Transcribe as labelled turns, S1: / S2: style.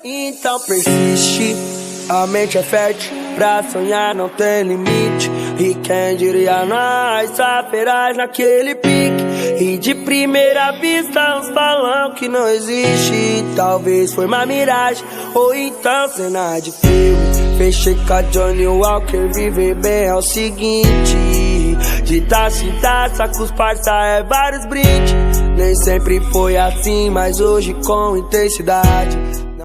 S1: Então persiste, a mente é fértil, pra sonhar não tem limite. E quem diria nós, saberás naquele pique. E de primeira vista uns falam que não existe. Talvez foi uma miragem, ou então cena de filme. Fechei com a Johnny Walker, viver bem é o seguinte: de taça em taça com os parça é vários brindes. Nem sempre foi assim, mas hoje com intensidade.